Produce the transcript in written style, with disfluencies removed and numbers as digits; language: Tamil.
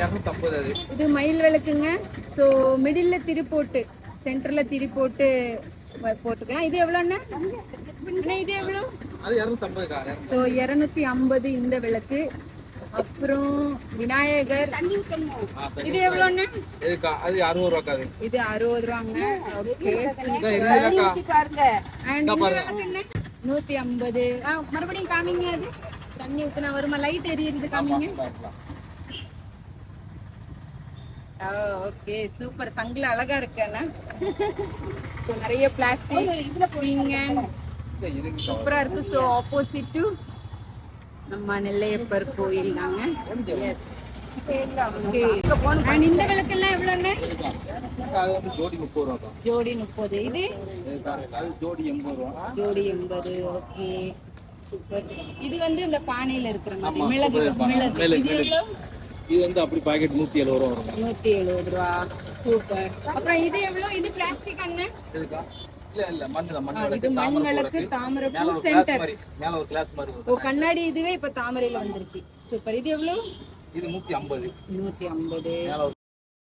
250 அது. இது மயில் விளக்குங்க. ஸோ மிடில் திரி போட்டு சென்டரில் திரி போட்டு போட்டுக்கலாம். இது எவ்வளோண்ணா? இது எவ்வளோ? அது 250 கா. ஸோ 250 இந்த விளக்கு. அப்புறம் விநாயகர் இது எவ்வளோண்ணா? இதுக்கா அது 60 ரூபாய்க்கா. அது இது 60 ரூபாங்க. Okay and 150. மறுபடியும் காமிங்க. அது தண்ணி ஊற்றினா வருமா? லைட் எரியுது காமிங்க. Okay super. சங்கில அழகா இருக்கு அண்ணா. நிறைய பிளாஸ்டிக் சூப்பரா இருக்கு. ஸோ ஆப்போசிட் டு நம்ம நெல்லையப்பர் கோயில் தாங்க. S okay. அண்ட் இந்த விளக்கெல்லாம் எவ்வளோண்ணே? அது வந்து ஜோடி 30 ரூபாய்க்கா. ஜோடி 30. இது அது ஜோடி 80 ரூபா. ஜோடி 80. Okay super. இது வந்து இந்த பானையில இருக்கிற மாதிரி மிளகு. இது எவ்வளோ? இது வந்து அப்படி பாக்கெட் 170 ரூபா வரும். 170 ரூபா. சூப்பர். அப்புறம் இது எவ்வளோ? இது பிளாஸ்டிக் அண்ணன். இதுக்கா? இல்ல மண் இது மண் விளக்கு தாமரை பூ சென்டர். மேல ஒரு கிளாஸ் மாதிரி. ஓ கண்ணாடி. இதுவே இப்ப தாமரையில வந்துருச்சு. சூப்பர். இது எவ்வளோ? இது 150. 150.